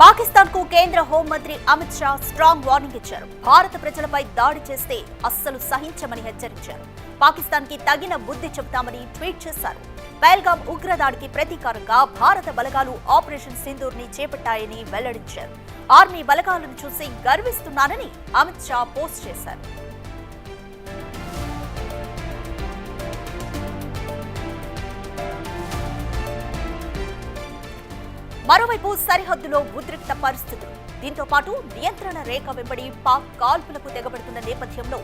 పాకిస్తాన్ కు కేంద్ర హోంమంత్రి అమిత్ షా స్ట్రాంగ్ వార్నింగ్ ఇచ్చారు. భారత ప్రజలపై దాడి చేస్తే అస్సలు సహించమని హెచ్చరించారు. పాకిస్తాన్ కి తగిన బుద్ధి చెబుతామని ట్వీట్ చేశారు. పహల్గామ్ ఉగ్రదాడికి ప్రతీకారంగా భారత బలగాలు ఆపరేషన్ సింధూర్ ని చేపట్టాయని వెల్లడించారు. ఆర్మీ బలగాలను చూసి గర్విస్తున్నానని అమిత్ షా పోస్ట్ చేశారు. మరోవైపు సరిహద్దులో ఉద్రిక్త పరిస్థితులు. దీంతో పాటు నియంత్రణ రేఖ వెంబడి పాక్ కాల్పులకు తెగబడుతున్న నేపథ్యంలో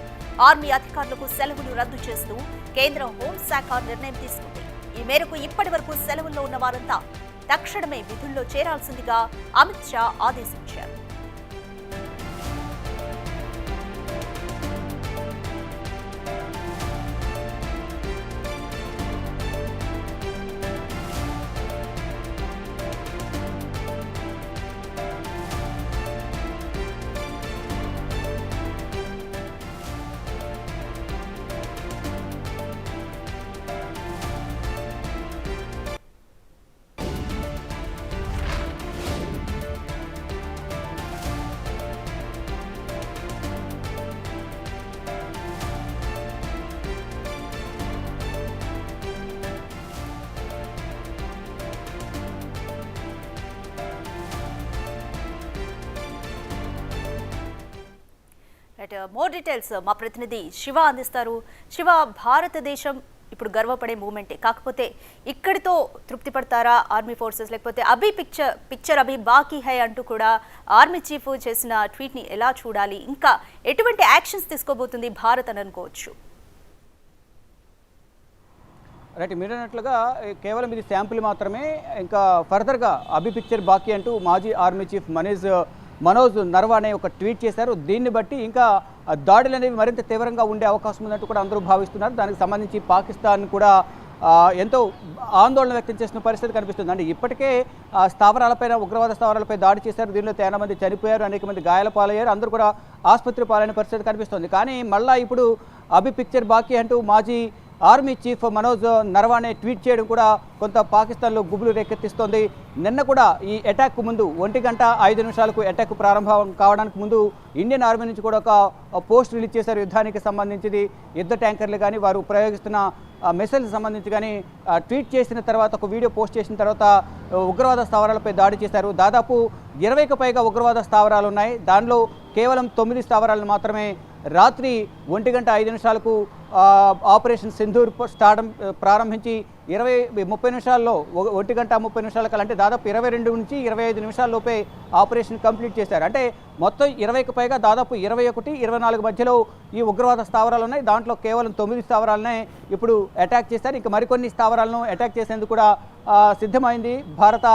ఆర్మీ అధికారులకు సెలవులు రద్దు చేస్తూ కేంద్ర హోంశాఖ నిర్ణయం తీసుకుంది. ఈ మేరకు ఇప్పటి వరకు సెలవుల్లో ఉన్న వారంతా తక్షణమే విధుల్లో చేరాల్సిందిగా అమిత్ షా ఆదేశించారు. మోర్ డీటెయిల్స్ మా ప్రతినిధి శివ అందిస్తారు. శివ, భారతదేశం ఇప్పుడు గర్వపడే మూమెంటే, కాకపోతే ఇక్కడితో తృప్తి పడతారా ఆర్మీ ఫోర్సెస్? లేకపోతే అభి పిక్చర్ అభి బాకీ హై అంటూ కూడా ఆర్మీ చీఫ్ చేసిన ట్వీట్ని ఎలా చూడాలి? ఇంకా ఎటువంటి యాక్షన్స్ తీసుకోబోతుంది భారత్ అని అనుకోవచ్చు? రైట్, మీరు అన్నట్లుగా కేవలం ఇది శాంపుల్ మాత్రమే. ఇంకా ఫర్దర్గా అభి పిక్చర్ బాకీ అంటూ మాజీ ఆర్మీ చీఫ్ మనోజ్ నర్వానే ఒక ట్వీట్ చేశారు. దీన్ని బట్టి ఇంకా దాడులు అనేవి మరింత తీవ్రంగా ఉండే అవకాశం ఉందంటూ కూడా అందరూ భావిస్తున్నారు. దానికి సంబంధించి పాకిస్తాన్ కూడా ఎంతో ఆందోళన వ్యక్తం చేసిన పరిస్థితి కనిపిస్తుంది. అంటే ఇప్పటికే స్థావరాలపైన, ఉగ్రవాద స్థావరాలపై దాడి చేశారు. దీనిలో చాలా మంది చనిపోయారు, అనేక మంది గాయాల పాలయ్యారు, అందరూ కూడా ఆసుపత్రి పాలైన పరిస్థితి కనిపిస్తుంది. కానీ మళ్ళీ ఇప్పుడు అభి పిక్చర్ బాకీ అంటూ మాజీ army chief Manoj Naravane tweet చేయడం కూడా కొంత పాకిస్తాన్లో గుబులు రేకెత్తిస్తోంది. నిన్న కూడా ఈ అటాక్ ముందు 1:05 అటాక్ ప్రారంభం కావడానికి ముందు ఇండియన్ ఆర్మీ నుంచి కూడా ఒక పోస్ట్ రిలీజ్ చేశారు. యుద్ధానికి సంబంధించింది, యుద్ధ ట్యాంకర్లు కానీ వారు ప్రయోగిస్తున్న మిసైల్కి సంబంధించి కానీ ట్వీట్ చేసిన తర్వాత, ఒక వీడియో పోస్ట్ చేసిన తర్వాత ఉగ్రవాద స్థావరాలపై దాడి చేశారు. దాదాపు 20కి పైగా ఉగ్రవాద స్థావరాలు ఉన్నాయి. దానిలో కేవలం 9 స్థావరాలను మాత్రమే రాత్రి 1:05 ఆపరేషన్ సింధూర్ ప్రారంభించి 30 నిమిషాల్లో 1:30 కల్లా, అంటే దాదాపు 22 నుంచి 25 నిమిషాల్లోపే ఆపరేషన్ కంప్లీట్ చేశారు. అంటే మొత్తం 20కి పైగా దాదాపు 21, 24 మధ్యలో ఈ ఉగ్రవాద స్థావరాలు ఉన్నాయి. దాంట్లో కేవలం 9 స్థావరాలనే ఇప్పుడు అటాక్ చేశారు. ఇంకా మరికొన్ని స్థావరాలను అటాక్ చేసేందుకు కూడా సిద్ధమైంది భారత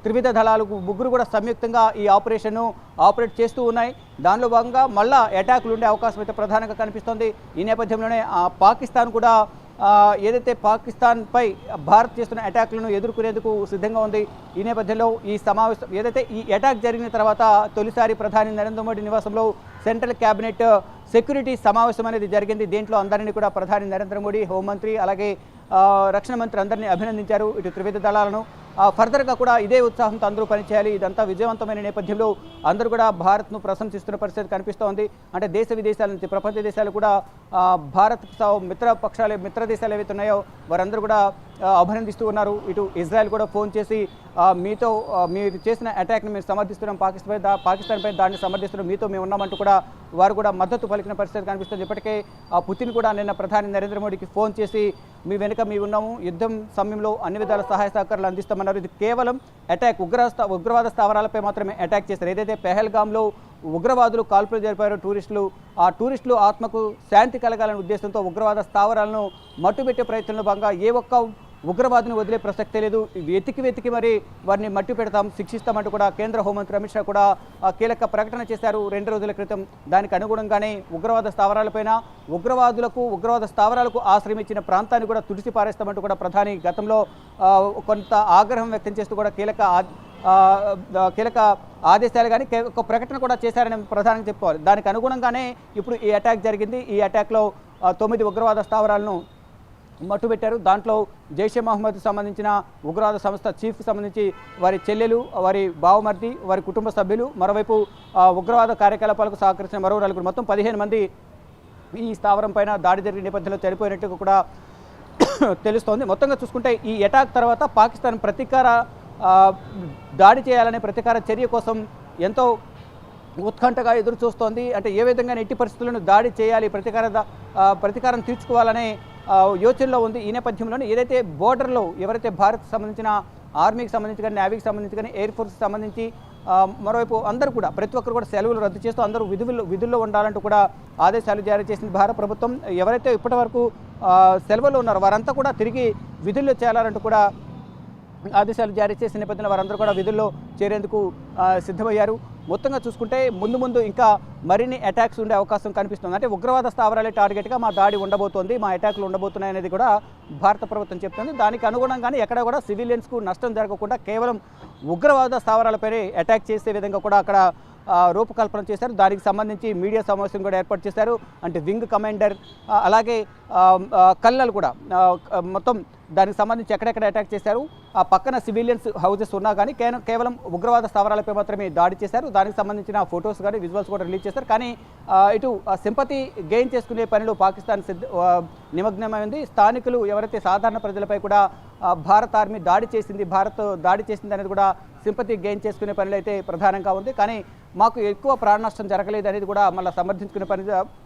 త్రివిధ దళాలు. ముగ్గురు కూడా సంయుక్తంగా ఈ ఆపరేషన్ను ఆపరేట్ చేస్తూ ఉన్నాయి. దానిలో భాగంగా మళ్ళా అటాకులు ఉండే అవకాశం అయితే ప్రధానంగా కనిపిస్తోంది. ఈ నేపథ్యంలోనే పాకిస్తాన్ కూడా ఏదైతే పాకిస్తాన్పై భారత్ చేస్తున్న అటాక్లను ఎదుర్కొనేందుకు సిద్ధంగా ఉంది. ఈ నేపథ్యంలో ఈ సమావేశం ఏదైతే ఈ అటాక్ జరిగిన తర్వాత తొలిసారి ప్రధాని నరేంద్ర మోడీ నివాసంలో సెంట్రల్ క్యాబినెట్ సెక్యూరిటీ సమావేశం అనేది జరిగింది. దీంట్లో అందరినీ కూడా ప్రధాని నరేంద్ర మోడీ, హోంమంత్రి, అలాగే రక్షణ మంత్రి అందరినీ అభినందించారు. ఇటు త్రివిధ దళాలను ఫర్దర్గా కూడా ఇదే ఉత్సాహంతో అందరూ పనిచేయాలి. ఇదంతా విజయవంతమైన నేపథ్యంలో అందరూ కూడా భారత్ను ప్రశంసిస్తున్న పరిస్థితి కనిపిస్తోంది. అంటే దేశ విదేశాల నుంచి, ప్రపంచ దేశాలు కూడా భారత్ మిత్ర దేశాలు ఏవైతే ఉన్నాయో వారందరూ కూడా అభినందిస్తూ ఉన్నారు. ఇటు ఇజ్రాయెల్ కూడా ఫోన్ చేసి మీరు చేసిన అటాక్ని మేము సమర్థిస్తున్నాం, పాకిస్తాన్పై దాన్ని సమర్థిస్తున్నాం, మీతో మేము ఉన్నామంటూ కూడా వారు కూడా మద్దతు పలికిన పరిస్థితి కనిపిస్తుంది. ఇప్పటికే పుతిన్ కూడా నిన్న ప్రధాని నరేంద్ర మోడీకి ఫోన్ చేసి మీ వెనుక మేము ఉన్నాము, యుద్ధం సమయంలో అన్ని విధాల సహాయ సహకారాలు అందిస్తామన్నారు. ఇది కేవలం అటాక్ ఉగ్రవాద స్థావరాలపై మాత్రమే అటాక్ చేశారు. ఏదైతే పెహల్గామ్లో ఉగ్రవాదులు కాల్పులు జరిపారో ఆ టూరిస్టులు ఆత్మకు శాంతి కలగాలనే ఉద్దేశంతో ఉగ్రవాద స్థావరాలను మట్టుబెట్టే ప్రయత్నంలో భాగంగా ఏ ఒక్క ఉగ్రవాదిని వదిలే ప్రసక్తే లేదు. వెతికి మరి వారిని మట్టి పెడతాం, శిక్షిస్తామంటూ కూడా కేంద్ర హోంమంత్రి అమిత్ షా కూడా కీలక ప్రకటన చేశారు 2 రోజుల క్రితం. దానికి అనుగుణంగానే ఉగ్రవాద స్థావరాలపైన, ఉగ్రవాద స్థావరాలకు ఆశ్రయం ఇచ్చిన ప్రాంతాన్ని కూడా తుడిసి పారేస్తామంటూ కూడా ప్రధాని గతంలో కొంత ఆగ్రహం వ్యక్తం చేస్తూ కూడా కీలక ఆదేశాలు కానీ ఒక ప్రకటన కూడా చేశారని ప్రధానంగా చెప్పుకోవాలి. దానికి అనుగుణంగానే ఇప్పుడు ఈ అటాక్ జరిగింది. ఈ అటాక్లో 9 ఉగ్రవాద స్థావరాలను మట్టుబెట్టారు. దాంట్లో జైషే మహమ్మద్ సంబంధించిన ఉగ్రవాద సంస్థ చీఫ్కి సంబంధించి వారి చెల్లెలు, వారి బావమర్ది, వారి కుటుంబ సభ్యులు, మరోవైపు ఉగ్రవాద కార్యకలాపాలకు సహకరించిన మరో నలుగురు, మొత్తం 15 మంది ఈ స్థావరం పైన దాడి జరిగిన నేపథ్యంలో చనిపోయినట్టు కూడా తెలుస్తోంది. మొత్తంగా చూసుకుంటే ఈ అటాక్ తర్వాత పాకిస్తాన్ ప్రతీకార దాడి చేయాలనే ప్రతీకార చర్య కోసం ఎంతో ఉత్కంఠగా ఎదురు చూస్తోంది. అంటే ఏ విధంగా ఎట్టి పరిస్థితులను దాడి చేయాలి, ప్రతీకారం తీర్చుకోవాలనే యోచనలో ఉంది. ఈ నేపథ్యంలోనే ఏదైతే బోర్డర్లో ఎవరైతే భారత్ సంబంధించిన ఆర్మీకి సంబంధించి కానీ, నేవీకి సంబంధించి కానీ, ఎయిర్ ఫోర్స్కి సంబంధించి మరోవైపు అందరూ కూడా ప్రతి ఒక్కరు కూడా సెలవులు రద్దు చేస్తూ అందరూ విధుల్లో ఉండాలంటూ కూడా ఆదేశాలు జారీ చేసింది భారత ప్రభుత్వం. ఎవరైతే ఇప్పటి వరకు సెలవుల్లో ఉన్నారో వారంతా కూడా తిరిగి విధుల్లో చేరాలంటూ కూడా ఆదేశాలు జారీ చేసిన నేపథ్యంలో వారందరూ కూడా విధుల్లో చేరేందుకు సిద్ధమయ్యారు. మొత్తంగా చూసుకుంటే ముందు ఇంకా మరిన్ని అటాక్స్ ఉండే అవకాశం కనిపిస్తుంది. అంటే ఉగ్రవాద స్థావరాలే టార్గెట్గా మా దాడి ఉండబోతోంది, మా అటాక్లు ఉండబోతున్నాయి అనేది కూడా భారత ప్రభుత్వం చెప్తుంది. దానికి అనుగుణంగానే ఎక్కడ కూడా సివిలియన్స్కు నష్టం జరగకుండా కేవలం ఉగ్రవాద స్థావరాలపైనే అటాక్ చేసే విధంగా కూడా అక్కడ రూపకల్పన చేశారు. దానికి సంబంధించి మీడియా సమావేశం కూడా ఏర్పాటు చేశారు. అంటే వింగ్ కమాండర్ అలాగే కల్లలు కూడా మొత్తం దానికి సంబంధించి ఎక్కడెక్కడ అటాక్ చేశారు. ఆ పక్కన సివిలియన్స్ హౌసెస్ ఉన్నా కానీ కేవలం ఉగ్రవాద స్థావరాలపై మాత్రమే దాడి చేశారు. దానికి సంబంధించిన ఫొటోస్ కానీ విజువల్స్ కూడా రిలీజ్ చేశారు. కానీ ఇటు సింపతి గెయిన్ చేసుకునే పనిలో పాకిస్తాన్ నిమగ్నమైంది. స్థానికులు ఎవరైతే సాధారణ ప్రజలపై కూడా భారత ఆర్మీ భారత్ దాడి చేసింది అనేది కూడా సింపతి గెయిన్ చేసుకునే పనిలో అయితే ప్రధానంగా ఉంది. కానీ మాకు ఎక్కువ ప్రాణ నష్టం జరగలేదు అనేది కూడా మళ్ళీ సమర్థించుకునే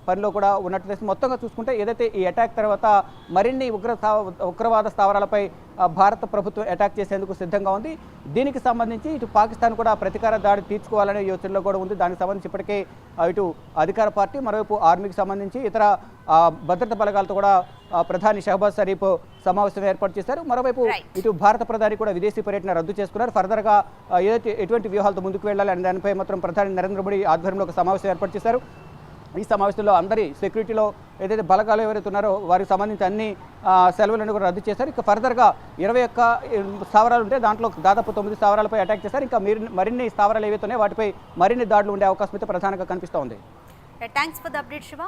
పనిలో కూడా ఉన్నట్టు తెలుస్తుంది. మొత్తంగా చూసుకుంటే ఏదైతే ఈ అటాక్ తర్వాత మరిన్ని ఉగ్రవాద స్థావరాలపై భారత ప్రభుత్వం అటాక్ చేసేందుకు సిద్ధంగా ఉంది. దీనికి సంబంధించి ఇటు పాకిస్తాన్ కూడా ప్రతీకార దాడి తీర్చుకోవాలనే యోచనలో కూడా ఉంది. దానికి సంబంధించి ఇప్పటికే ఇటు అధికార పార్టీ, మరోవైపు ఆర్మీకి సంబంధించి ఇతర భద్రతా బలగాలతో కూడా ప్రధాని షహబాజ్ షరీఫ్ సమావేశం ఏర్పాటు చేశారు. మరోవైపు ఇటు భారత ప్రధాని కూడా విదేశీ పర్యటన రద్దు చేసుకున్నారు. ఫర్దర్గా ఎటువంటి వ్యూహాలతో ముందుకు వెళ్ళాలి అనే దానిపై మాత్రం ప్రధాని నరేంద్ర మోడీ ఆధ్వర్యంలో ఒక సమావేశం ఏర్పాటు చేశారు. ఈ సమావేశంలో అందరి సెక్యూరిటీలో ఏదైతే బలగాలు ఎవరైతే ఉన్నారో వారికి సంబంధించి అన్ని సెలవులను కూడా రద్దు చేశారు. ఇక ఫర్దర్గా 21 స్థావరాలు ఉంటే దాంట్లో దాదాపు 9 స్థావరాలపై అటాక్ చేశారు. ఇంకా మరిన్ని స్థావరాలు ఏవైతే ఉన్నాయో వాటిపై మరిన్ని దాడులు ఉండే అవకాశం అయితే ప్రధానంగా కనిపిస్తూ ఉంది. Thanks for the update Shiva.